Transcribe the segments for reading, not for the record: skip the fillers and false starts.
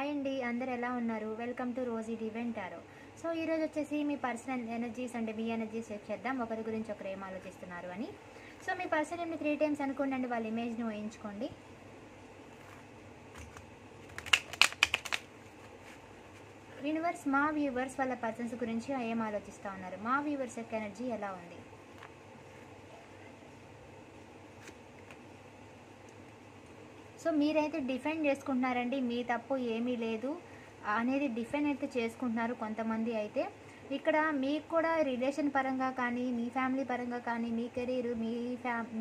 Hi అండి, అందరు ఎలా ఉన్నారు? Welcome to Rosy Divine Tarot. సో ఈరోజు వచ్చేసి మీ పర్సనల్ ఎనర్జీస్ అంటే మీ ఎనర్జీస్ చెక్ చేద్దాం, ఒకరి గురించి ఒకరు ఏం ఆలోచిస్తున్నారు అని. సో మీ పర్సన్ ఏమి 3 టైమ్స్ అనుకోండి, వాళ్ళ ఇమేజ్ని ఊహించుకోండి. యూనివర్స్, మా వ్యూవర్స్ వాళ్ళ పర్సన్స్ గురించి ఏం ఆలోచిస్తూ ఉన్నారు, మా వ్యూవర్స్ యొక్క ఎనర్జీ ఎలా ఉంది? సో మీరైతే డిఫైన్ చేసుకుంటున్నారండి, మీ తప్పు ఏమీ లేదు అనేది డిఫైన్ అయితే చేసుకుంటున్నారు కొంతమంది. అయితే ఇక్కడ మీకు కూడా రిలేషన్ పరంగా కానీ, మీ ఫ్యామిలీ పరంగా కానీ, మీ కెరీర్,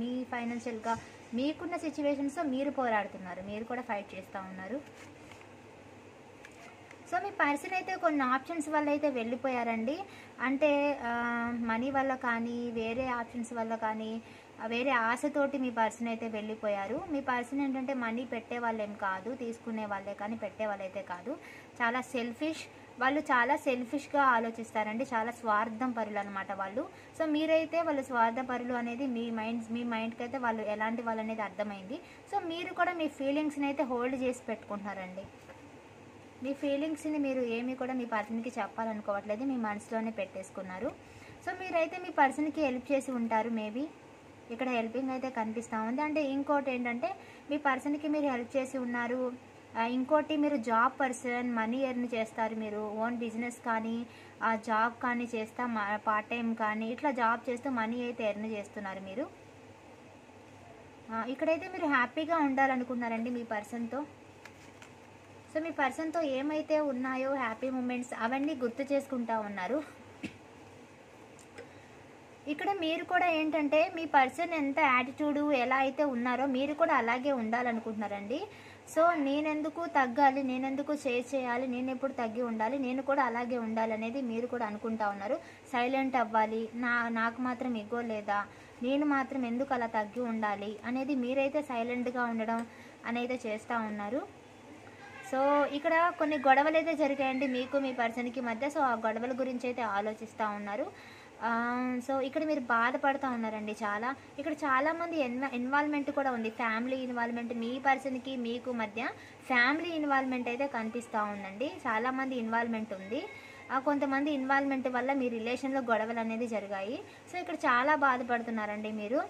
మీ ఫైనాన్షియల్గా మీకున్న సిచ్యువేషన్స్తో మీరు పోరాడుతున్నారు, మీరు కూడా ఫైట్ చేస్తూ ఉన్నారు. సో మీ పర్సన్ అయితే కొన్ని ఆప్షన్స్ వల్ల అయితే వెళ్ళిపోయారండి. అంటే మనీ వల్ల కానీ, వేరే ఆప్షన్స్ వల్ల కానీ, వేరే ఆశతోటి మీ పర్సన్ అయితే వెళ్ళిపోయారు. మీ పర్సన్ ఏంటంటే మనీ పెట్టే వాళ్ళేం కాదు, తీసుకునే వాళ్ళే కానీ పెట్టే వాళ్ళైతే కాదు. చాలా సెల్ఫిష్, వాళ్ళు చాలా సెల్ఫిష్గా ఆలోచిస్తారండి, చాలా స్వార్థం పరులు అనమాట వాళ్ళు. సో మీరైతే వాళ్ళు స్వార్థ పరులు అనేది మీ మైండ్కి అయితే వాళ్ళు ఎలాంటి వాళ్ళు అనేది అర్థమైంది. సో మీరు కూడా మీ ఫీలింగ్స్ని అయితే హోల్డ్ చేసి పెట్టుకుంటున్నారండి. మీ ఫీలింగ్స్ని మీరు ఏమి కూడా మీ పర్సన్కి చెప్పాలనుకోవట్లేదు, మీ మనసులోనే పెట్టేసుకున్నారు. సో మీరైతే మీ పర్సన్కి హెల్ప్ చేసి ఉంటారు మేబీ. ఇక్కడ హెల్పింగ్ అయితే కనిపిస్తూ ఉంది. అంటే ఇంకోటి ఏంటంటే మీ పర్సన్కి మీరు హెల్ప్ చేసి ఉన్నారు. ఇంకోటి మీరు జాబ్ పర్సన్, మనీ ఎర్న్ చేస్తారు, మీరు ఓన్ బిజినెస్ కానీ జాబ్ కానీ చేస్తా, పార్ట్ టైం కానీ ఇట్లా జాబ్ చేస్తూ మనీ అయితే ఎర్న్ చేస్తున్నారు మీరు. ఇక్కడైతే మీరు హ్యాపీగా ఉండాలనుకున్నారండి మీ పర్సన్తో. సో మీ పర్సన్తో ఏమైతే ఉన్నాయో హ్యాపీ మూమెంట్స్ అవన్నీ గుర్తు చేసుకుంటా ఉన్నారు. ఇక్కడ మీరు కూడా ఏంటంటే మీ పర్సన్ ఎంత యాటిట్యూడ్ ఎలా అయితే ఉన్నారో మీరు కూడా అలాగే ఉండాలనుకుంటున్నారండి. సో నేనెందుకు తగ్గాలి, నేనెందుకు చేయాలి, నేను ఎప్పుడు తగ్గి ఉండాలి, నేను కూడా అలాగే ఉండాలి అనేది మీరు కూడా అనుకుంటా ఉన్నారు. సైలెంట్ అవ్వాలి, నాకు మాత్రం ఇగో లేదా, నేను మాత్రం ఎందుకు అలా తగ్గి ఉండాలి అనేది మీరైతే సైలెంట్గా ఉండడం అనేది చేస్తూ ఉన్నారు. సో ఇక్కడ కొన్ని గొడవలు అయితే జరిగాయండి మీకు మీ పర్సన్కి మధ్య. సో ఆ గొడవల గురించి అయితే ఆలోచిస్తూ ఉన్నారు. సో ఇక్కడ మీరు బాధపడుతూ ఉన్నారండి చాలా. ఇక్కడ చాలామంది ఇన్వాల్వ్మెంట్ కూడా ఉంది, ఫ్యామిలీ ఇన్వాల్వ్మెంట్. మీ పర్సన్కి మీకు మధ్య ఫ్యామిలీ ఇన్వాల్వ్మెంట్ అయితే కనిపిస్తూ ఉందండి. చాలామంది ఇన్వాల్వ్మెంట్ ఉంది. కొంతమంది ఇన్వాల్వ్మెంట్ వల్ల మీ రిలేషన్లో గొడవలు అనేది జరిగాయి. సో ఇక్కడ చాలా బాధపడుతున్నారండి మీరు.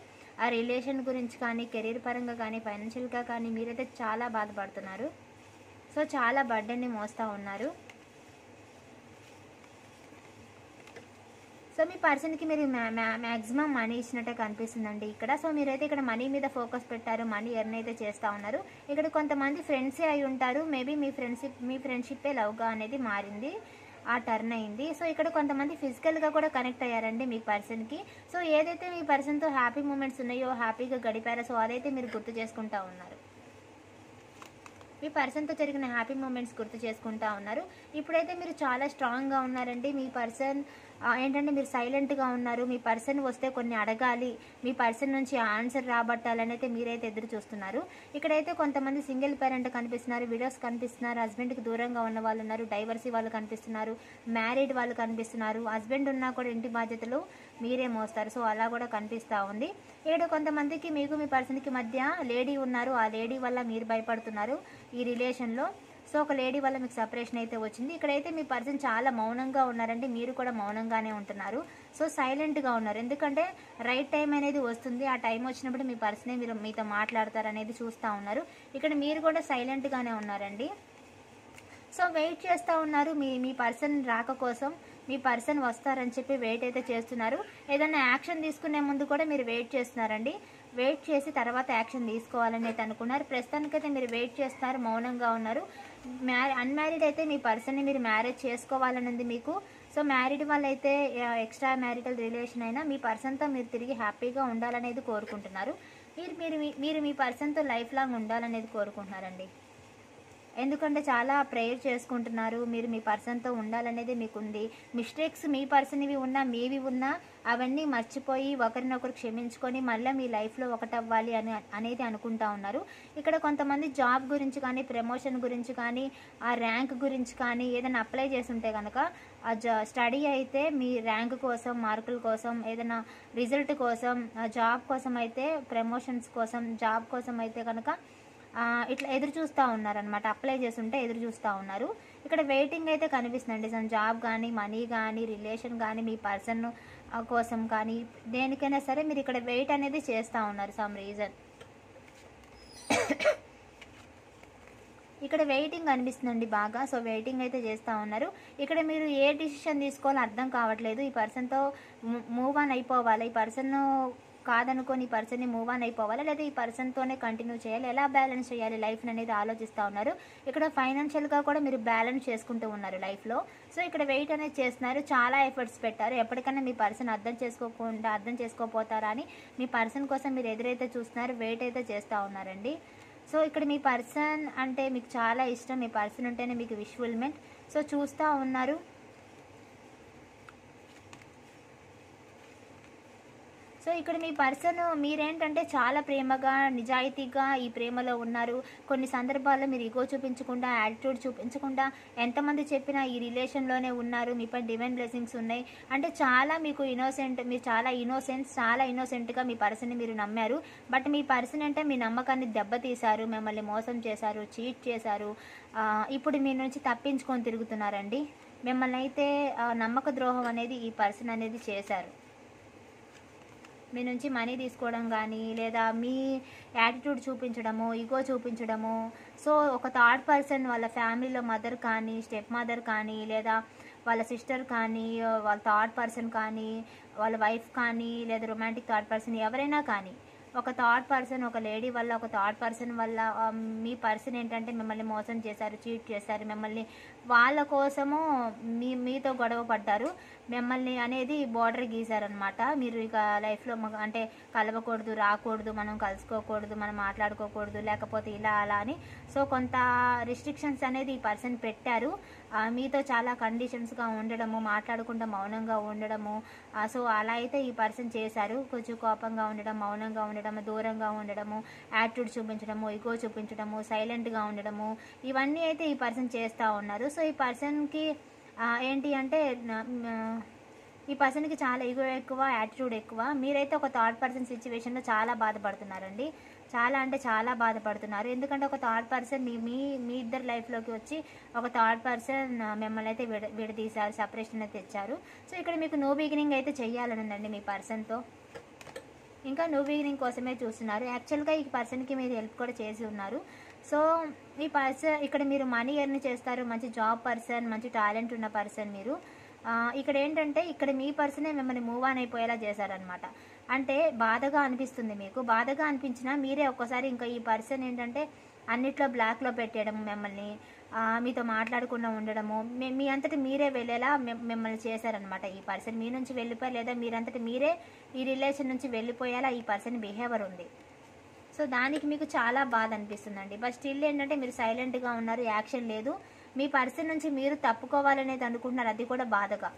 ఆ రిలేషన్ గురించి కానీ, కెరీర్ పరంగా కానీ, ఫైనాన్షియల్గా కానీ మీరైతే చాలా బాధపడుతున్నారు. సో చాలా బర్డెన్ని మోస్తూ ఉన్నారు. సో మీ పర్సన్కి మీరు మ్యాక్సిమం మనీ ఇచ్చినట్టే కనిపిస్తుందండి ఇక్కడ. సో మీరైతే ఇక్కడ మనీ మీద ఫోకస్ పెట్టారు, మనీ ఎర్న్ అయితే చేస్తూ ఉన్నారు. ఇక్కడ కొంతమంది ఫ్రెండ్సే అయి ఉంటారు, మేబీ మీ ఫ్రెండ్షిప్పే లవ్గా అనేది మారింది, ఆ టర్న్ అయింది. సో ఇక్కడ కొంతమంది ఫిజికల్గా కూడా కనెక్ట్ అయ్యారండి మీ పర్సన్కి. సో ఏదైతే మీ పర్సన్తో హ్యాపీ మూమెంట్స్ ఉన్నాయో, హ్యాపీగా గడిపారో, సో అదైతే మీరు గుర్తు చేసుకుంటూ ఉన్నారు. మీ పర్సన్తో జరిగిన హ్యాపీ మూమెంట్స్ గుర్తు చేసుకుంటూ ఉన్నారు. ఇప్పుడైతే మీరు చాలా స్ట్రాంగ్గా ఉన్నారండి. మీ పర్సన్ ఏంటంటే మీరు సైలెంట్గా ఉన్నారు. మీ పర్సన్ వస్తే కొన్ని అడగాలి, మీ పర్సన్ నుంచి ఆన్సర్ రాబట్టాలని అయితే మీరైతే ఎదురు చూస్తున్నారు. ఇక్కడైతే కొంతమంది సింగిల్ పేరెంట్ కనిపిస్తున్నారు, విడోస్ కనిపిస్తున్నారు, హస్బెండ్కి దూరంగా ఉన్న వాళ్ళు ఉన్నారు, డైవర్సీ వాళ్ళు కనిపిస్తున్నారు, మ్యారీడ్ వాళ్ళు కనిపిస్తున్నారు. హస్బెండ్ ఉన్నా కూడా ఇంటి బాధ్యతలు మీరే మోస్తారు. సో అలా కూడా కనిపిస్తూ ఉంది. ఇక్కడ కొంతమందికి మీకు మీ పర్సన్కి మధ్య లేడీ ఉన్నారు, ఆ లేడీ వల్ల మీరు భయపడుతున్నారు ఈ రిలేషన్లో. సో ఒక లేడీ వల్ల మీకు సపరేషన్ అయితే వచ్చింది. ఇక్కడైతే మీ పర్సన్ చాలా మౌనంగా ఉన్నారంటే మీరు కూడా మౌనంగానే ఉంటున్నారు. సో సైలెంట్గా ఉన్నారు, ఎందుకంటే రైట్ టైం అనేది వస్తుంది, ఆ టైం వచ్చినప్పుడు మీ పర్సనే మీతో మాట్లాడతారు అనేది చూస్తూ ఉన్నారు. ఇక్కడ మీరు కూడా సైలెంట్గానే ఉన్నారండి. సో వెయిట్ చేస్తూ ఉన్నారు మీ పర్సన్ రాక కోసం. మీ పర్సన్ వస్తారని చెప్పి వెయిట్ అయితే చేస్తున్నారు. ఏదైనా యాక్షన్ తీసుకునే ముందు కూడా మీరు వెయిట్ చేస్తున్నారండి. వెయిట్ చేసి తర్వాత యాక్షన్ తీసుకోవాలని అయితే అనుకున్నారు. ప్రస్తుతానికైతే మీరు వెయిట్ చేస్తున్నారు, మౌనంగా ఉన్నారు. అన్మ్యారీడ్ అయితే మీ పర్సన్ని మీరు మ్యారేజ్ చేసుకోవాలని ఉంది మీకు. సో మ్యారీడ్ వాళ్ళైతే ఎక్స్ట్రా మ్యారిటల్ రిలేషన్ అయినా మీ పర్సన్తో మీరు తిరిగి హ్యాపీగా ఉండాలనేది కోరుకుంటున్నారు. మీరు మీ పర్సన్తో లైఫ్ లాంగ్ ఉండాలనేది కోరుకుంటున్నారండి. ఎందుకంటే చాలా ప్రేయర్ చేసుకుంటున్నారు, మీరు మీ పర్సన్తో ఉండాలనేది మీకు ఉంది. మిస్టేక్స్ మీ పర్సన్వి ఉన్నా, మీవి ఉన్నా అవన్నీ మర్చిపోయి ఒకరినొకరు క్షమించుకొని మళ్ళీ మీ లైఫ్లో ఒకటవ్వాలి అనేది అనుకుంటా ఉన్నారు. ఇక్కడ కొంతమంది జాబ్ గురించి కానీ, ప్రమోషన్ గురించి కానీ, ఆ ర్యాంక్ గురించి కానీ ఏదైనా అప్లై చేసి ఉంటే కనుక స్టడీ అయితే మీ ర్యాంక్ కోసం, మార్కుల కోసం, ఏదైనా రిజల్ట్ కోసం, జాబ్ కోసం అయితే, ప్రమోషన్స్ కోసం, జాబ్ కోసం అయితే కనుక ఇట్లా ఎదురు చూస్తూ ఉన్నారనమాట. అప్లై చేసి ఉంటే ఎదురు చూస్తూ ఉన్నారు. ఇక్కడ వెయిటింగ్ అయితే కనిపిస్తుందండి. సమ్ జాబ్ కానీ, మనీ కానీ, రిలేషన్ కానీ, మీ పర్సన్ కోసం కానీ, దేనికైనా సరే మీరు ఇక్కడ వెయిట్ అనేది చేస్తూ ఉన్నారు సమ్ రీజన్. ఇక్కడ వెయిటింగ్ అనిపిస్తుందండి బాగా. సో వెయిటింగ్ అయితే చేస్తూ ఉన్నారు. ఇక్కడ మీరు ఏ డిసిషన్ తీసుకోవాలో అర్థం కావట్లేదు. ఈ పర్సన్తో మూవ్ ఆన్ అయిపోవాలి, ఈ పర్సన్ కాదనుకొని ఈ పర్సన్ని మూవ్ ఆన్ అయిపోవాలి, లేదా ఈ పర్సన్తోనే కంటిన్యూ చేయాలి, ఎలా బ్యాలెన్స్ చేయాలి లైఫ్ అనేది ఆలోచిస్తూ ఉన్నారు. ఇక్కడ ఫైనాన్షియల్గా కూడా మీరు బ్యాలెన్స్ చేసుకుంటూ ఉన్నారు లైఫ్లో. సో ఇక్కడ వెయిట్ అనేది చేస్తున్నారు, చాలా ఎఫర్ట్స్ పెట్టారు. ఎప్పటికైనా మీ పర్సన్ అర్థం చేసుకోపోతారా అని మీ పర్సన్ కోసం మీరు ఎదురైతే చూస్తున్నారు, వెయిట్ అయితే చేస్తూ ఉన్నారండి. సో ఇక్కడ మీ పర్సన్ అంటే మీకు చాలా ఇష్టం, మీ పర్సన్ ఉంటేనే మీకు విజువల్మెంట్. సో చూస్తూ ఉన్నారు. సో ఇక్కడ మీ పర్సన్ మీరేంటంటే చాలా ప్రేమగా, నిజాయితీగా ఈ ప్రేమలో ఉన్నారు. కొన్ని సందర్భాల్లో మీరు ఈగో చూపించకుండా, యాటిట్యూడ్ చూపించకుండా, ఎంతమంది చెప్పినా ఈ రిలేషన్లోనే ఉన్నారు. మీపై డివైన్ బ్లెస్సింగ్స్ ఉన్నాయి. అంటే చాలా మీకు ఇన్నోసెంట్, మీరు చాలా ఇన్నోసెంట్గా మీ పర్సన్ని మీరు నమ్మారు. బట్ మీ పర్సన్ అంటే మీ నమ్మకాన్ని దెబ్బతీశారు, మిమ్మల్ని మోసం చేశారు, చీట్ చేశారు. ఇప్పుడు మీ నుంచి తప్పించుకొని తిరుగుతున్నారండి. మిమ్మల్ని అయితే నమ్మక ద్రోహం అనేది ఈ పర్సన్ అనేది చేశారు. మీ నుంచి మనీ తీసుకోవడం కానీ, లేదా మీ యాటిట్యూడ్ చూపించడము, ఈగో చూపించడము. సో ఒక థర్డ్ పర్సన్ వాళ్ళ ఫ్యామిలీలో మదర్ కానీ, స్టెప్ మదర్ కానీ, లేదా వాళ్ళ సిస్టర్ కానీ, వాళ్ళ థర్డ్ పర్సన్ కానీ, వాళ్ళ వైఫ్ కానీ, లేదా రొమాంటిక్ థర్డ్ పర్సన్ ఎవరైనా కానీ, ఒక థర్డ్ పర్సన్, ఒక లేడీ వల్ల, ఒక థర్డ్ పర్సన్ వల్ల మీ పర్సన్ ఏంటంటే మిమ్మల్ని మోసం చేశారు, చీట్ చేశారు. మిమ్మల్ని వాళ్ళ కోసము మీతో గొడవ పడ్డారు. మిమ్మల్ని అనేది బోర్డర్ గీశారనమాట. మీరు ఇక లైఫ్లో అంటే కలవకూడదు, రాకూడదు, మనం కలుసుకోకూడదు, మనం మాట్లాడుకోకూడదు, లేకపోతే ఇలా అలా అని. సో కొంత రిస్ట్రిక్షన్స్ అనేది ఈ పర్సన్ పెట్టారు. మీతో చాలా కండిషన్స్గా ఉండడము, మాట్లాడకుండా మౌనంగా ఉండడము. సో అలా అయితే ఈ పర్సన్ చేశారు. కొంచెం కోపంగా ఉండడం, మౌనంగా ఉండడము, దూరంగా ఉండడము, యాటిట్యూడ్ చూపించడము, ఈగో చూపించడము, సైలెంట్గా ఉండడము, ఇవన్నీ అయితే ఈ పర్సన్ చేస్తూ ఉన్నారు. సో ఈ పర్సన్కి ఏంటి అంటే ఈ పర్సన్కి చాలా ఈగో ఎక్కువ, యాటిట్యూడ్ ఎక్కువ. మీరైతే ఒక థర్డ్ పర్సన్ సిచ్యువేషన్లో చాలా బాధపడుతున్నారండి. చాలా అంటే చాలా బాధపడుతున్నారు. ఎందుకంటే ఒక థర్డ్ పర్సన్ మీ ఇద్దరు లైఫ్లోకి వచ్చి ఒక థర్డ్ పర్సన్ మిమ్మల్ని అయితే విడదీశారు, సపరేషన్ అయితే తెచ్చారు. సో ఇక్కడ మీకు న్యూ బిగినింగ్ అయితే చెయ్యాలని ఉందండి మీ పర్సన్తో. ఇంకా న్యూ బిగినింగ్ కోసమే చూస్తున్నారు. యాక్చువల్గా ఈ పర్సన్కి మీరు హెల్ప్ కూడా చేసి ఉన్నారు. సో ఈ పర్సన్ ఇక్కడ మీరు మనీ ఎర్న్ చేస్తారు, మంచి జాబ్ పర్సన్, మంచి టాలెంట్ ఉన్న పర్సన్ మీరు. ఇక్కడ ఏంటంటే ఇక్కడ మీ పర్సనే మిమ్మల్ని మూవ్ ఆన్ అయిపోయేలా చేశారనమాట. అంటే బాధగా అనిపిస్తుంది మీకు. బాధగా అనిపించినా మీరే ఒక్కసారి ఇంకా ఈ పర్సన్ ఏంటంటే అన్నిట్లో బ్లాక్లో పెట్టేయడం, మిమ్మల్ని మీతో మాట్లాడకుండా ఉండడము, మీ అంతటి మీరే వెళ్ళేలా మిమ్మల్ని చేశారనమాట. ఈ పర్సన్ మీ నుంచి వెళ్ళిపోయి, లేదా మీరంతటి మీరే ఈ రిలేషన్ నుంచి వెళ్ళిపోయేలా ఈ పర్సన్ బిహేవియర్ ఉంది. సో దానికి మీకు చాలా బాధ అనిపిస్తుందండి. బట్ స్టిల్ ఏంటంటే మీరు సైలెంట్గా ఉన్నారు, యాక్షన్ లేదు. మీ పర్సన్ నుంచి మీరు తప్పుకోవాలనేది అనుకుంటున్నారు, అది కూడా బాధగా.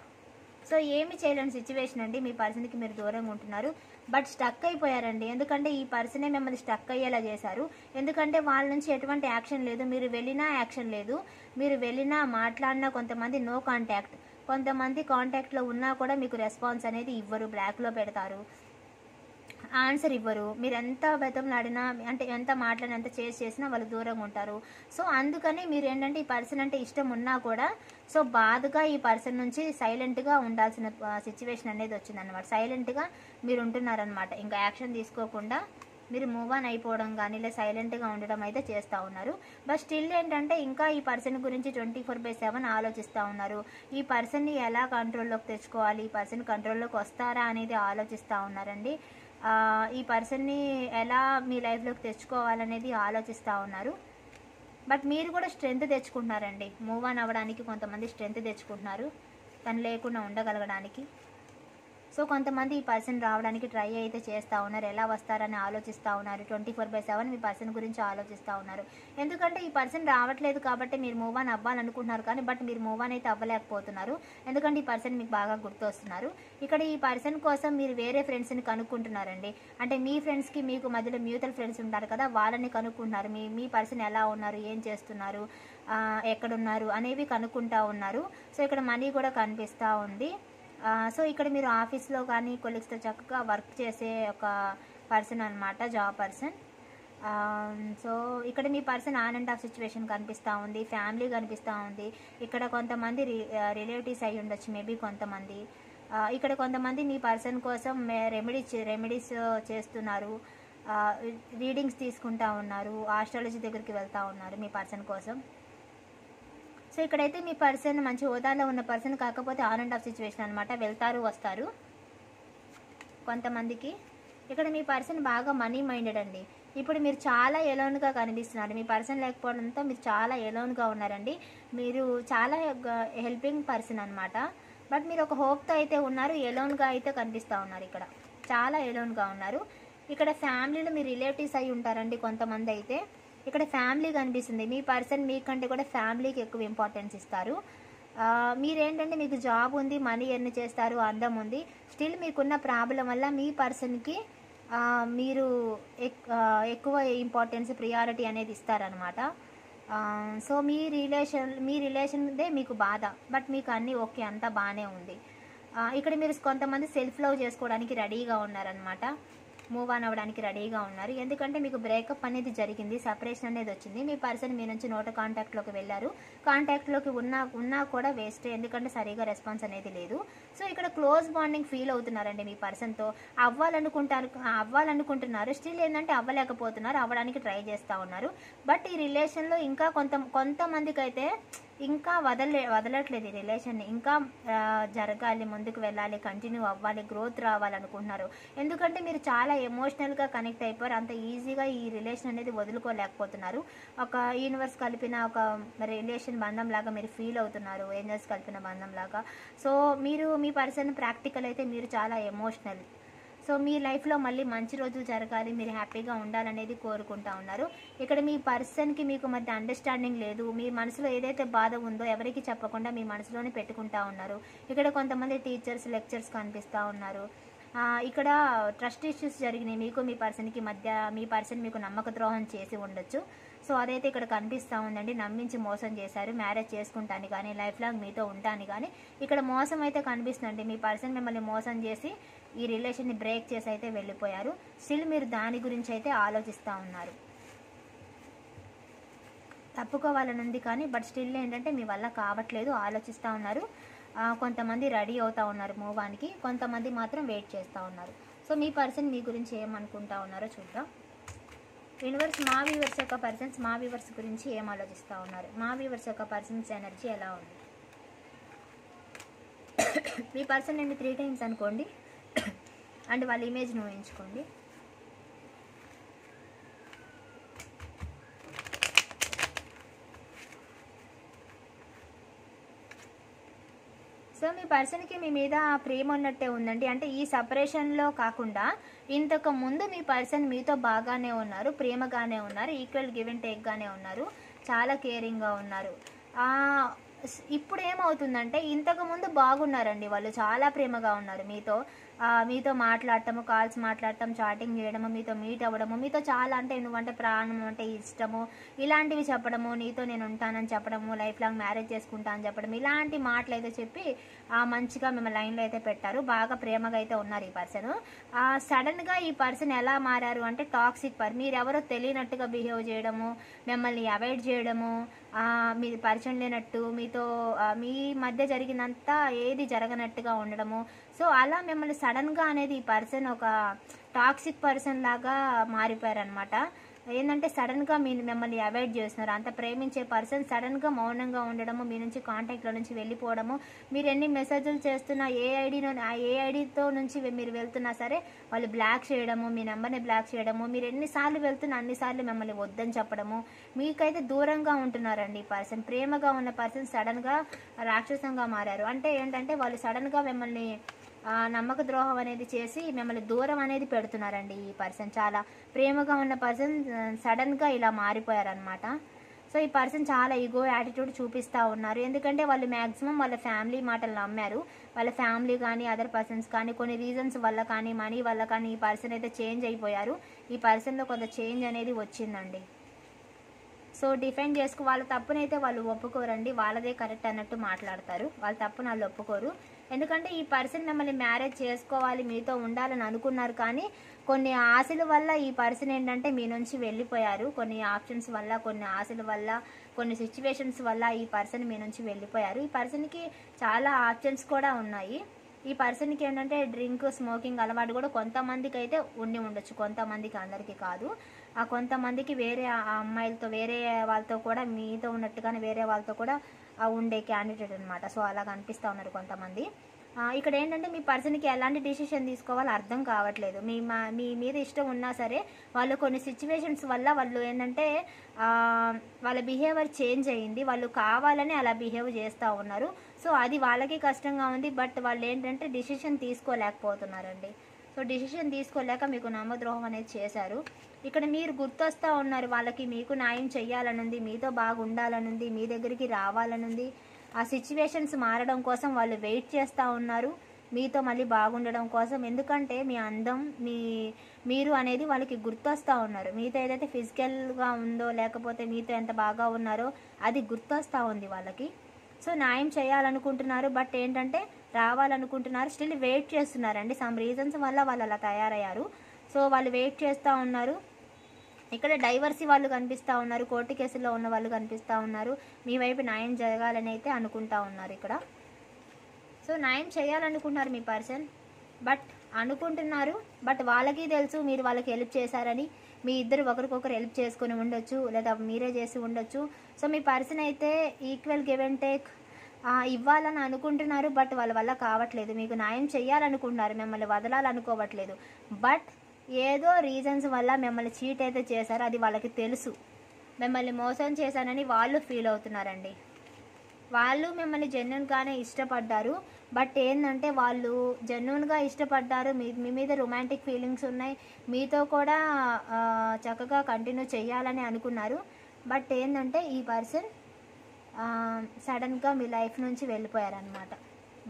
సో ఏమి చేయలేని సిచ్యువేషన్ అండి. మీ పర్సన్కి మీరు దూరంగా ఉంటున్నారు, బట్ స్టక్ అయిపోయారండి. ఎందుకంటే ఈ పర్సనే మిమ్మల్ని స్టక్ అయ్యేలా చేశారు. ఎందుకంటే వాళ్ళ నుంచి ఎటువంటి యాక్షన్ లేదు, మీరు వెళ్ళినా యాక్షన్ లేదు, మీరు వెళ్ళినా మాట్లాడినా కొంతమంది నో కాంటాక్ట్, కొంతమంది కాంటాక్ట్లో ఉన్నా కూడా మీకు రెస్పాన్స్ అనేది ఇవ్వరు, బ్లాక్లో పెడతారు, ఆన్సర్ ఇవ్వరు. మీరు ఎంత బెతంలాడినా, అంటే ఎంత మాట్లాడినా, ఎంత చేసినా వాళ్ళు దూరంగా ఉంటారు. సో అందుకని మీరు ఏంటంటే ఈ పర్సన్ అంటే ఇష్టం ఉన్నా కూడా సో బాధగా ఈ పర్సన్ నుంచి సైలెంట్గా ఉండాల్సిన సిచ్యువేషన్ అనేది వచ్చిందనమాట. సైలెంట్గా మీరు ఉంటున్నారనమాట. ఇంకా యాక్షన్ తీసుకోకుండా మీరు మూవ్ ఆన్ అయిపోవడం కానీ, లేదా సైలెంట్గా ఉండడం అయితే చేస్తూ ఉన్నారు. బట్ స్టిల్ ఏంటంటే ఇంకా ఈ పర్సన్ గురించి 24/7 ఆలోచిస్తూ ఉన్నారు. ఈ పర్సన్ని ఎలా కంట్రోల్లోకి తెచ్చుకోవాలి, ఈ పర్సన్ కంట్రోల్లోకి వస్తారా అనేది ఆలోచిస్తూ ఉన్నారండి. ఈ పర్సన్ని ఎలా మీ లైఫ్లోకి తెచ్చుకోవాలనేది ఆలోచిస్తూ ఉన్నారు. బట్ మీరు కూడా స్ట్రెంత్ తెచ్చుకుంటున్నారండి. మూవ్ ఆన్ అవ్వడానికి కొంతమంది స్ట్రెంత్ తెచ్చుకుంటున్నారు, తను లేకుండా ఉండగలగడానికి. సో కొంతమంది ఈ పర్సన్ రావడానికి ట్రై అయితే చేస్తూ ఉన్నారు, ఎలా వస్తారని ఆలోచిస్తూ ఉన్నారు. 24/7 మీ పర్సన్ గురించి ఆలోచిస్తూ ఉన్నారు. ఎందుకంటే ఈ పర్సన్ రావట్లేదు కాబట్టి మీరు మూవ్ ఆన్ అవ్వాలనుకుంటున్నారు, కానీ బట్ మీరు మూవ్ ఆన్ అయితే అవ్వలేకపోతున్నారు. ఎందుకంటే ఈ పర్సన్ మీకు బాగా గుర్తొస్తున్నారు. ఇక్కడ ఈ పర్సన్ కోసం మీరు వేరే ఫ్రెండ్స్ని కనుక్కుంటున్నారండి. అంటే మీ ఫ్రెండ్స్కి మీకు మధ్యలో మ్యూచువల్ ఫ్రెండ్స్ ఉంటారు కదా, వాళ్ళని కనుక్కుంటున్నారు. మీ పర్సన్ ఎలా ఉన్నారు, ఏం చేస్తున్నారు, ఎక్కడున్నారు అనేవి కనుక్కుంటూ ఉన్నారు. సో ఇక్కడ మనీ కూడా కనిపిస్తూ ఉంది. సో ఇక్కడ మీరు ఆఫీస్లో కానీ కొలీగ్స్తో చక్కగా వర్క్ చేసే ఒక పర్సన్ అనమాట, జాబ్ పర్సన్. సో ఇక్కడ మీ person on and off situation కనిపిస్తూ ఉంది, ఫ్యామిలీ కనిపిస్తూ ఉంది. ఇక్కడ కొంతమంది రిలేటివ్స్ అయి ఉండొచ్చు మేబీ కొంతమంది. ఇక్కడ కొంతమంది మీ పర్సన్ కోసం రెమెడీస్ చేస్తున్నారు, రీడింగ్స్ తీసుకుంటా ఉన్నారు, ఆస్ట్రాలజీ దగ్గరికి వెళ్తూ ఉన్నారు మీ పర్సన్ కోసం. సో ఇక్కడైతే మీ పర్సన్ మంచి హోదాలో ఉన్న పర్సన్, కాకపోతే ఆన్ అండ్ ఆఫ్ సిచ్యువేషన్ అనమాట, వెళ్తారు వస్తారు కొంతమందికి. ఇక్కడ మీ పర్సన్ బాగా మనీ మైండెడ్ అండి. ఇప్పుడు మీరు చాలా ఎలోన్గా కనిపిస్తున్నారు. మీ పర్సన్ లేకపోవడంతో మీరు చాలా ఎలోన్గా ఉన్నారండి. మీరు చాలా హెల్పింగ్ పర్సన్ అనమాట. బట్ మీరు ఒక హోప్తో అయితే ఉన్నారు, ఎలోన్గా అయితే కనిపిస్తూ ఉన్నారు. ఇక్కడ చాలా ఎలోన్గా ఉన్నారు. ఇక్కడ ఫ్యామిలీలో మీ రిలేటివ్స్ అయి ఉంటారండి కొంతమంది అయితే. ఇక్కడ ఫ్యామిలీ కనిపిస్తుంది. మీ పర్సన్ మీకంటే కూడా ఫ్యామిలీకి ఎక్కువ ఇంపార్టెన్స్ ఇస్తారు. మీరేంటంటే మీకు జాబ్ ఉంది, మనీ ఎర్న్ చేస్తారు, అందం ఉంది. స్టిల్ మీకున్న ప్రాబ్లం వల్ల మీ పర్సన్కి మీరు ఎక్కువ ఇంపార్టెన్స్, ప్రియారిటీ అనేది ఇస్తారనమాట. సో మీ రిలేషన్దే మీకు బాధ, బట్ మీకు అన్నీ ఓకే, అంతా బాగానే ఉంది. ఇక్కడ మీరు కొంతమంది సెల్ఫ్ లవ్ చేసుకోవడానికి రెడీగా ఉన్నారనమాట, మూవ్ ఆన్ అవ్వడానికి రెడీగా ఉన్నారు. ఎందుకంటే మీకు బ్రేకప్ అనేది జరిగింది, సెపరేషన్ అనేది వచ్చింది. మీ పర్సన్ మీ నుంచి నోట కాంటాక్ట్లోకి వెళ్ళారు. కాంటాక్ట్లోకి ఉన్నా కూడా వేస్ట్, ఎందుకంటే సరిగా రెస్పాన్స్ అనేది లేదు. సో ఇక్కడ క్లోజ్ బాండింగ్ ఫీల్ అవుతున్నారండి మీ పర్సన్తో. అవ్వాలనుకుంటున్నారు, స్టిల్ ఏంటంటే అవ్వలేకపోతున్నారు, అవ్వడానికి ట్రై చేస్తూ ఉన్నారు. బట్ ఈ రిలేషన్లో ఇంకా కొంతమందికి అయితే ఇంకా వదలట్లేదు ఈ రిలేషన్ని. ఇంకా జరగాలి, ముందుకు వెళ్ళాలి, కంటిన్యూ అవ్వాలి, గ్రోత్ రావాలనుకుంటున్నారు. ఎందుకంటే మీరు చాలా ఎమోషనల్గా కనెక్ట్ అయిపోయారు. అంత ఈజీగా ఈ రిలేషన్ అనేది వదులుకోలేకపోతున్నారు. ఒక యూనివర్స్ కలిపిన ఒక రిలేషన్ బంధం లాగా మీరు ఫీల్ అవుతున్నారు, ఏంజల్స్ కలిపిన బంధం లాగా. సో మీ పర్సన్ ప్రాక్టికల్ అయితే మీరు చాలా ఎమోషనల్. సో మీ లైఫ్లో మళ్ళీ మంచి రోజులు జరగాలి, మీరు హ్యాపీగా ఉండాలనేది కోరుకుంటా ఉన్నారు. ఇక్కడ మీ పర్సన్కి మీకు మధ్య అండర్స్టాండింగ్ లేదు. మీ మనసులో ఏదైతే బాధ ఉందో ఎవరికి చెప్పకుండా మీ మనసులోనే పెట్టుకుంటా ఉన్నారు. ఇక్కడ కొంతమంది టీచర్స్, లెక్చర్స్ కనిపిస్తూ ఉన్నారు. ఇక్కడ ట్రస్ట్ ఇష్యూస్ జరిగినాయి మీకు మీ పర్సన్కి మధ్య. మీ పర్సన్ మీకు నమ్మక ద్రోహం చేసి ఉండొచ్చు. సో అదైతే ఇక్కడ కనిపిస్తూ ఉందండి. నమ్మించి మోసం చేశారు, మ్యారేజ్ చేసుకుంటాను కానీ, లైఫ్ లాంగ్ మీతో ఉంటాను కానీ. ఇక్కడ మోసం అయితే కనిపిస్తుందండి. మీ పర్సన్ మిమ్మల్ని మోసం చేసి ఈ రిలేషన్ని బ్రేక్ చేసి అయితే వెళ్ళిపోయారు. స్టిల్ మీరు దాని గురించి అయితే ఆలోచిస్తూ ఉన్నారు. తప్పుకోవాలని ఉంది కానీ బట్ స్టిల్ ఏంటంటే మీ వల్ల కావట్లేదు, ఆలోచిస్తూ ఉన్నారు. కొంతమంది రెడీ అవుతూ ఉన్నారు మూవ్ ఆన్కి, కొంతమంది మాత్రం వెయిట్ చేస్తూ ఉన్నారు. సో మీ పర్సన్ మీ గురించి ఏమనుకుంటా ఉన్నారో చూద్దాం. యూనివర్స్ మా వ్యూవర్స్ యొక్క పర్సన్స్ మా వ్యూవర్స్ గురించి ఏం ఆలోచిస్తూ ఉన్నారు, మా వ్యూవర్స్ యొక్క పర్సన్స్ ఎనర్జీ ఎలా ఉంది. మీ పర్సన్ నేను 3 times అనుకోండి అండ్ వాళ్ళ ఇమేజ్ని ఊహించుకోండి. సో మీ పర్సన్కి మీ మీద ప్రేమ ఉన్నట్టే ఉందండి. అంటే ఈ సపరేషన్లో కాకుండా ఇంతకు ముందు మీ పర్సన్ మీతో బాగానే ఉన్నారు, ప్రేమగానే ఉన్నారు, ఈక్వల్ గివ్ అండ్ టేక్గానే ఉన్నారు, చాలా కేరింగ్గా ఉన్నారు. ఇప్పుడు ఏమవుతుందంటే ఇంతకు ముందు బాగున్నారండి, వాళ్ళు చాలా ప్రేమగా ఉన్నారు మీతో మాట్లాడటము, కాల్స్ మాట్లాడటం, చాటింగ్ చేయడము, మీతో మీట్ అవ్వడము, మీతో చాలా అంటే నువ్వంటే ప్రాణం అంటే ఇష్టము, ఇలాంటివి చెప్పడము, నీతో నేను ఉంటానని చెప్పడము, లైఫ్ లాంగ్ మ్యారేజ్ చేసుకుంటా అని చెప్పడం, ఇలాంటి మాటలు అయితే చెప్పి మంచిగా మిమ్మల్ని లైన్లో అయితే పెట్టారు. బాగా ప్రేమగా అయితే ఉన్నారు ఈ పర్సన్. సడన్గా ఈ పర్సన్ ఎలా మారారు అంటే టాక్సిక్ మీరెవరో తెలియనట్టుగా బిహేవ్ చేయడము, మిమ్మల్ని అవాయిడ్ చేయడము, మీ పరిచయం లేనట్టు, మీతో మీ మధ్య జరిగినంత ఏది జరగనట్టుగా ఉండడము. సో అలా మిమ్మల్ని సడన్గా అనేది ఈ పర్సన్ ఒక టాక్సిక్ పర్సన్ లాగా మారిపోయారనమాట. ఏంటంటే సడన్గా మిమ్మల్ని అవాయిడ్ చేస్తున్నారు. అంత ప్రేమించే పర్సన్ సడన్గా మౌనంగా ఉండడము, మీ నుంచి కాంటాక్ట్లో నుంచి వెళ్ళిపోవడము, మీరు ఎన్ని మెసేజ్లు చేస్తున్నా ఏ ఐడితో నుంచి మీరు వెళ్తున్నా సరే వాళ్ళు బ్లాక్ చేయడము, మీ నెంబర్ని బ్లాక్ చేయడము, మీరు ఎన్నిసార్లు వెళ్తున్నా అన్నిసార్లు మిమ్మల్ని వద్దని చెప్పడము, మీకైతే దూరంగా ఉంటున్నారండి ఈ పర్సన్. ప్రేమగా ఉన్న పర్సన్ సడన్గా రాక్షసంగా మారారు. అంటే ఏంటంటే వాళ్ళు సడన్గా మిమ్మల్ని నమ్మక ద్రోహం అనేది చేసి మిమ్మల్ని దూరం అనేది పెడుతున్నారండి ఈ పర్సన్. చాలా ప్రేమగా ఉన్న పర్సన్ సడన్గా ఇలా మారిపోయారనమాట. సో ఈ పర్సన్ చాలా ఈగో యాటిట్యూడ్ చూపిస్తూ ఉన్నారు. ఎందుకంటే వాళ్ళు మ్యాక్సిమం వాళ్ళ ఫ్యామిలీ మాటలు నమ్మారు. వాళ్ళ ఫ్యామిలీ కానీ అదర్ పర్సన్స్ కానీ కొన్ని రీజన్స్ వల్ల కానీ మనీ వల్ల కానీ ఈ పర్సన్ అయితే చేంజ్ అయిపోయారు. ఈ పర్సన్లో కొంత చేంజ్ అనేది వచ్చిందండి. సో డిఫెండ్ చేసుకు వాళ్ళ తప్పునైతే వాళ్ళు ఒప్పుకోరండి, వాళ్ళదే కరెక్ట్ అన్నట్టు మాట్లాడతారు, వాళ్ళ తప్పును వాళ్ళు ఒప్పుకోరు. ఎందుకంటే ఈ పర్సన్ మిమ్మల్ని మ్యారేజ్ చేసుకోవాలి, మీతో ఉండాలని అనుకున్నారు, కానీ కొన్ని ఆశల వల్ల ఈ పర్సన్ ఏంటంటే మీ నుంచి వెళ్ళిపోయారు. కొన్ని ఆప్షన్స్ వల్ల, కొన్ని ఆశల వల్ల, కొన్ని సిచ్యువేషన్స్ వల్ల ఈ పర్సన్ మీ నుంచి వెళ్ళిపోయారు. ఈ పర్సన్కి చాలా ఆప్షన్స్ కూడా ఉన్నాయి. ఈ పర్సన్కి ఏంటంటే డ్రింక్, స్మోకింగ్ అలవాటు కూడా కొంతమందికి అయితే ఉండి ఉండొచ్చు, కొంతమందికి, అందరికీ కాదు. ఆ కొంతమందికి వేరే అమ్మాయిలతో, వేరే వాళ్ళతో కూడా మీతో ఉన్నట్టుగానే వేరే వాళ్ళతో కూడా ఉండే క్యాండిడేట్ అనమాట. సో అలా కనిపిస్తూ ఉన్నారు కొంతమంది. ఇక్కడ ఏంటంటే మీ పర్సన్కి ఎలాంటి డిసిషన్ తీసుకోవాలో అర్థం కావట్లేదు. మీ మీద ఇష్టం ఉన్నా సరే వాళ్ళు కొన్ని సిచ్యువేషన్స్ వల్ల వాళ్ళు ఏంటంటే వాళ్ళ బిహేవియర్ చేంజ్ అయ్యింది, వాళ్ళు కావాలని అలా బిహేవ్ చేస్తూ ఉన్నారు. సో అది వాళ్ళకి కష్టంగా ఉంది, బట్ వాళ్ళు ఏంటంటే డిసిషన్ తీసుకోలేకపోతున్నారండి. సో డిసిషన్ తీసుకోలేక మీకు నమ్మద్రోహం అనేది చేశారు. ఇక్కడ మీరు గుర్తొస్తూ ఉన్నారు వాళ్ళకి, మీకు న్యాయం చెయ్యాలనుంది, మీతో బాగుండాలనుంది, మీ దగ్గరికి రావాలనుంది. ఆ సిచ్యువేషన్స్ మారడం కోసం వాళ్ళు వెయిట్ చేస్తూ ఉన్నారు, మీతో మళ్ళీ బాగుండడం కోసం. ఎందుకంటే మీ అందం, మీరు అనేది వాళ్ళకి గుర్తొస్తూ ఉన్నారు. మీతో ఏదైతే ఫిజికల్గా ఉందో, లేకపోతే మీతో ఎంత బాగా ఉన్నారో అది గుర్తొస్తూ ఉంది వాళ్ళకి. సో న్యాయం చేయాలనుకుంటున్నారు, బట్ ఏంటంటే రావాలనుకుంటున్నారు, స్టిల్ వెయిట్ చేస్తున్నారండి. సమ్ రీజన్స్ వల్ల వాళ్ళు అలా తయారయ్యారు. సో వాళ్ళు వెయిట్ చేస్తూ ఉన్నారు. ఇక్కడ డైవర్సీ వాళ్ళు కనిపిస్తూ ఉన్నారు, కోర్టు కేసుల్లో ఉన్న వాళ్ళు కనిపిస్తూ ఉన్నారు. మీ వైపు న్యాయం జరగాలని అయితే అనుకుంటా ఉన్నారు ఇక్కడ. సో న్యాయం చేయాలనుకుంటున్నారు మీ పర్సన్, బట్ అనుకుంటున్నారు, బట్ వాళ్ళకి తెలుసు మీరు వాళ్ళకి హెల్ప్ చేశారని. మీ ఇద్దరు ఒకరికొకరు హెల్ప్ చేసుకుని ఉండొచ్చు, లేదా మీరే చేసి ఉండొచ్చు. సో మీ పర్సన్ అయితే ఈక్వల్ గివ్ అండ్ టేక్ ఇవ్వాలని అనుకుంటున్నారు, బట్ వాళ్ళ వల్ల కావట్లేదు. మీకు న్యాయం చేయాలనుకుంటున్నారు, మిమ్మల్ని వదలాలనుకోవట్లేదు, బట్ ఏదో రీజన్స్ వల్ల మిమ్మల్ని చీట్ అయితే చేశారు. అది వాళ్ళకి తెలుసు, మిమ్మల్ని మోసం చేశానని వాళ్ళు ఫీల్ అవుతున్నారండి. వాళ్ళు మిమ్మల్ని జెన్యున్గానే ఇష్టపడ్డారు, బట్ ఏంటంటే వాళ్ళు జెన్యున్గా ఇష్టపడ్డారు, మీ మీద రొమాంటిక్ ఫీలింగ్స్ ఉన్నాయి, మీతో కూడా చక్కగా కంటిన్యూ చేయాలని అనుకున్నారు. బట్ ఏంటంటే ఈ పర్సన్ సడన్గా మీ లైఫ్ నుంచి వెళ్ళిపోయారనమాట.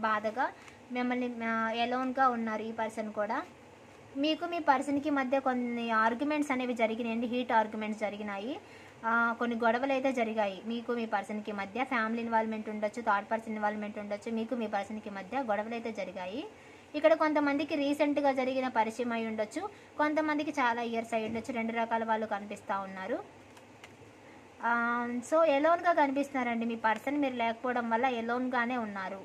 బాధగా మిమ్మల్ని ఎలోన్గా ఉన్నారు ఈ పర్సన్ కూడా. మీకు మీ పర్సన్కి మధ్య కొన్ని ఆర్గ్యుమెంట్స్ అనేవి జరిగినాయండి, హీట్ ఆర్గ్యుమెంట్స్ జరిగినాయి, కొన్ని గొడవలు అయితే జరిగాయి మీకు మీ పర్సన్కి మధ్య. ఫ్యామిలీ ఇన్వాల్వ్మెంట్ ఉండొచ్చు, థర్డ్ పర్సన్ ఇన్వాల్వ్మెంట్ ఉండొచ్చు, మీకు మీ పర్సన్కి మధ్య గొడవలు అయితే జరిగాయి. ఇక్కడ కొంతమందికి రీసెంట్గా జరిగిన పరిచయం అయి ఉండొచ్చు, కొంతమందికి చాలా ఇయర్స్ అయి ఉండొచ్చు. రెండు రకాల వాళ్ళు కనిపిస్తూ ఉన్నారు. సో ఎలోన్గా కనిపిస్తున్నారండి మీ పర్సన్. మీరు లేకపోవడం వల్ల ఎలోన్గానే ఉన్నారు.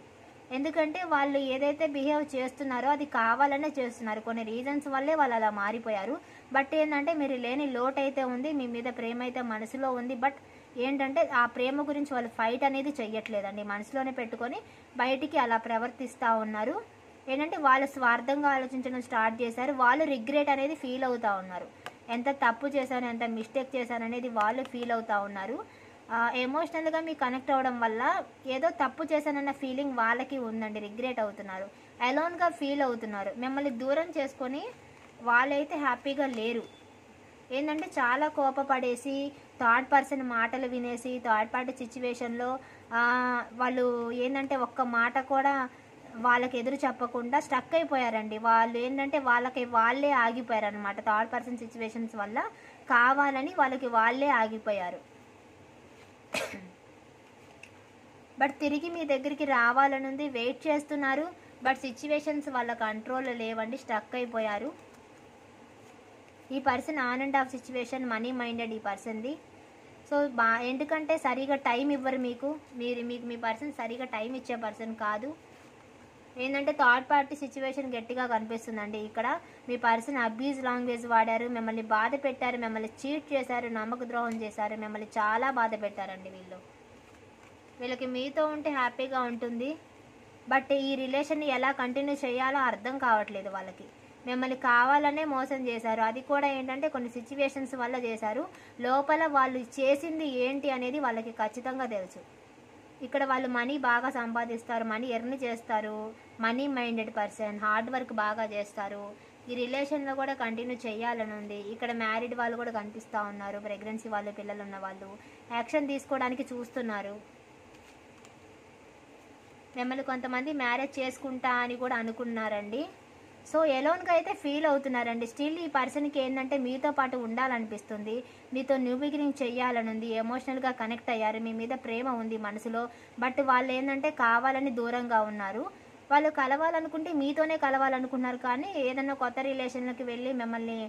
ఎందుకంటే వాళ్ళు ఏదైతే బిహేవ్ చేస్తున్నారో అది కావాలనే చేస్తున్నారు, కొన్ని రీజన్స్ వల్లే వాళ్ళు అలా మారిపోయారు. బట్ ఏంటంటే మీరు లేని లోటు అయితే ఉంది, మీ మీద ప్రేమ అయితే మనసులో ఉంది, బట్ ఏంటంటే ఆ ప్రేమ గురించి వాళ్ళు ఫైట్ అనేది చెయ్యట్లేదండి, మనసులోనే పెట్టుకొని బయటికి అలా ప్రవర్తిస్తూ ఉన్నారు. ఏంటంటే వాళ్ళు స్వార్థంగా ఆలోచించడం స్టార్ట్ చేశారు, వాళ్ళు రిగ్రెట్ అనేది ఫీల్ అవుతూ ఉన్నారు. ఎంత తప్పు చేశాను, ఎంత మిస్టేక్ చేశాను అనేది వాళ్ళు ఫీల్ అవుతూ ఉన్నారు. ఎమోషనల్గా మీకు కనెక్ట్ అవ్వడం వల్ల ఏదో తప్పు చేశానన్న ఫీలింగ్ వాళ్ళకి ఉందండి, రిగ్రెట్ అవుతున్నారు, అలోన్గా ఫీల్ అవుతున్నారు. మిమ్మల్ని దూరం చేసుకొని వాళ్ళైతే హ్యాపీగా లేరు. ఏంటంటే చాలా కోపపడేసి, థర్డ్ పర్సన్ మాటలు వినేసి, థర్డ్ పార్టీ సిచ్యువేషన్లో వాళ్ళు ఏంటంటే ఒక్క మాట కూడా వాళ్ళకి ఎదురు చెప్పకుండా స్టక్ అయిపోయారండి. వాళ్ళు ఏంటంటే వాళ్ళే ఆగిపోయారు అనమాట. థర్డ్ పర్సన్ సిచ్యువేషన్స్ వల్ల కావాలని వాళ్ళకి వాళ్ళే ఆగిపోయారు. బట్ తిరిగి మీ దగ్గరికి రావాలనుంది, వెయిట్ చేస్తున్నారు, బట్ సిచ్యువేషన్స్ వాళ్ళ కంట్రోల్లో లేవండి, స్టక్ అయిపోయారు. ఈ person on and off situation, money minded ఈ పర్సన్ది. సో ఎందుకంటే సరిగా టైం ఇవ్వరు మీకు మీ పర్సన్ సరిగా టైం ఇచ్చే పర్సన్ కాదు. ఏంటంటే థర్డ్ పార్టీ సిచ్యువేషన్ గట్టిగా కనిపిస్తుందండి. ఇక్కడ మీ పర్సన్ అబ్యూజ్ లాంగ్వేజ్ వాడారు, మిమ్మల్ని బాధ పెట్టారు, మిమ్మల్ని చీట్ చేశారు, నమ్మక ద్రోహం చేశారు, మిమ్మల్ని చాలా బాధ పెట్టారండి. వీళ్ళకి మీతో ఉంటే హ్యాపీగా ఉంటుంది, బట్ ఈ రిలేషన్ని ఎలా కంటిన్యూ చేయాలో అర్థం కావట్లేదు వాళ్ళకి. మిమ్మల్ని కావాలనే మోసం చేశారు, అది కూడా ఏంటంటే కొన్ని సిచ్యువేషన్స్ వల్ల చేశారు. లోపల వాళ్ళు చేసింది ఏంటి అనేది వాళ్ళకి ఖచ్చితంగా తెలుసు. ఇక్కడ వాళ్ళు మనీ బాగా సంపాదిస్తారు, మనీ ఎర్న్ చేస్తారు, money minded person, hard work బాగా చేస్తారు. ఈ రిలేషన్లో కూడా కంటిన్యూ చేయాలని ఉంది. ఇక్కడ మ్యారీడ్ వాళ్ళు కూడా కనిపిస్తూ ఉన్నారు, ప్రెగ్నెన్సీ వాళ్ళు, పిల్లలు ఉన్న వాళ్ళు యాక్షన్ తీసుకోవడానికి చూస్తున్నారు. మిమ్మల్ని కొంతమంది మ్యారేజ్ చేసుకుంటా అని కూడా అనుకున్నారండి. సో ఎలోన్గా అయితే ఫీల్ అవుతున్నారండి. స్టిల్ ఈ పర్సన్కి ఏంటంటే మీతో పాటు ఉండాలనిపిస్తుంది, మీతో న్యూ బిగినింగ్ చెయ్యాలని ఉంది, ఎమోషనల్గా కనెక్ట్ అయ్యారు, మీ మీద ప్రేమ ఉంది మనసులో. బట్ వాళ్ళు ఏంటంటే కావాలని దూరంగా ఉన్నారు. వాళ్ళు కలవాలనుకుంటే మీతోనే కలవాలనుకున్నారు, కానీ ఏదైనా కొత్త రిలేషన్లోకి వెళ్ళి మిమ్మల్ని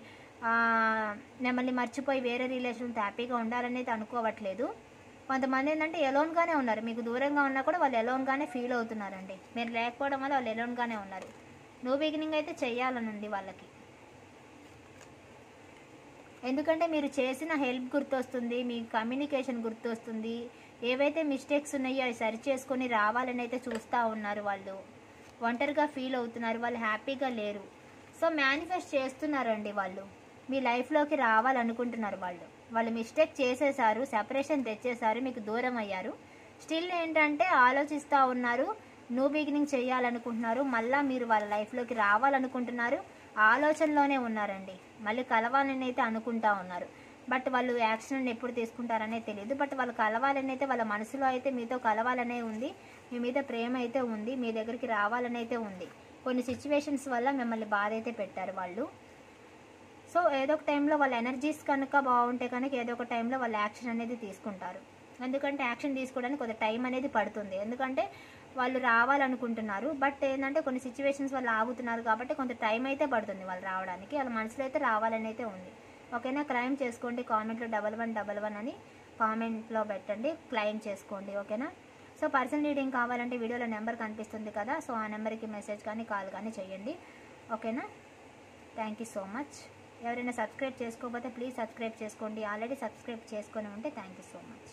మర్చిపోయి వేరే రిలేషన్తో హ్యాపీగా ఉండాలనేది అనుకోవట్లేదు. కొంతమంది ఏంటంటే ఎలోన్గానే ఉన్నారు, మీకు దూరంగా ఉన్నా కూడా వాళ్ళు ఎలోన్గానే ఫీల్ అవుతున్నారండి. మీరు లేకపోవడం వల్ల వాళ్ళు ఎలోన్గానే ఉన్నారు. న్యూ బిగినింగ్ అయితే చెయ్యాలనుంది వాళ్ళకి. ఎందుకంటే మీరు చేసిన హెల్ప్ గుర్తొస్తుంది, మీ కమ్యూనికేషన్ గుర్తొస్తుంది, ఏవైతే మిస్టేక్స్ ఉన్నాయో అవి సరి చేసుకొని రావాలని అయితే చూస్తూ ఉన్నారు. వాళ్ళు ఒంటరిగా ఫీల్ అవుతున్నారు, వాళ్ళు హ్యాపీగా లేరు. సో మేనిఫెస్ట్ చేస్తున్నారండి, వాళ్ళు మీ లైఫ్లోకి రావాలనుకుంటున్నారు. వాళ్ళు మిస్టేక్ చేసేసారు, సెపరేషన్ తెచ్చేసారు, మీకు దూరం అయ్యారు. స్టిల్ ఏంటంటే ఆలోచిస్తూ ఉన్నారు, న్యూ బిగినింగ్ చేయాలనుకుంటున్నారు, మళ్ళీ మీరు వాళ్ళ లైఫ్లోకి రావాలనుకుంటున్నారు, ఆలోచనలోనే ఉన్నారండి. మళ్ళీ కలవాలని అయితే అనుకుంటా ఉన్నారు. బట్ వాళ్ళు యాక్షన్ ఎప్పుడు తీసుకుంటారనే తెలియదు. బట్ వాళ్ళు కలవాలని అయితే వాళ్ళ మనసులో అయితే మీతో కలవాలనే ఉంది, మీ మీద ప్రేమ అయితే ఉంది, మీ దగ్గరికి రావాలని అయితే ఉంది. కొన్ని సిచ్యువేషన్స్ వల్ల మిమ్మల్ని బాధ అయితే పెట్టారు వాళ్ళు. సో ఏదో ఒక టైంలో వాళ్ళ ఎనర్జీస్ కనుక బాగుంటే కనుక ఏదో ఒక టైంలో వాళ్ళు యాక్షన్ అనేది తీసుకుంటారు. ఎందుకంటే యాక్షన్ తీసుకోవడానికి కొంత టైం అనేది పడుతుంది. ఎందుకంటే వాళ్ళు రావాలనుకుంటున్నారు, బట్ ఏంటంటే కొన్ని సిచ్యువేషన్స్ వాళ్ళు ఆగుతున్నారు కాబట్టి కొంత టైం అయితే పడుతుంది వాళ్ళు రావడానికి. వాళ్ళ మనసులో అయితే రావాలని అయితే ఉంది. ఓకేనా? క్లైమ్ చేసుకోండి. కామెంట్లో 1111 అని కామెంట్లో పెట్టండి, క్లైమ్ చేసుకోండి. ఓకేనా? సో పర్సనల్ రీడింగ్ కావాలంటే వీడియోలో నెంబర్ కనిపిస్తుంది కదా, సో ఆ నెంబర్కి మెసేజ్ కానీ కాల్ కానీ చేయండి. ఓకేనా? Thank you so much. ఎవరైనా సబ్స్క్రైబ్ చేసుకోకపోతే ప్లీజ్ సబ్స్క్రైబ్ చేసుకోండి. ఆల్రెడీ సబ్స్క్రైబ్ చేసుకొని ఉంటే థ్యాంక్ యూ సో మచ్.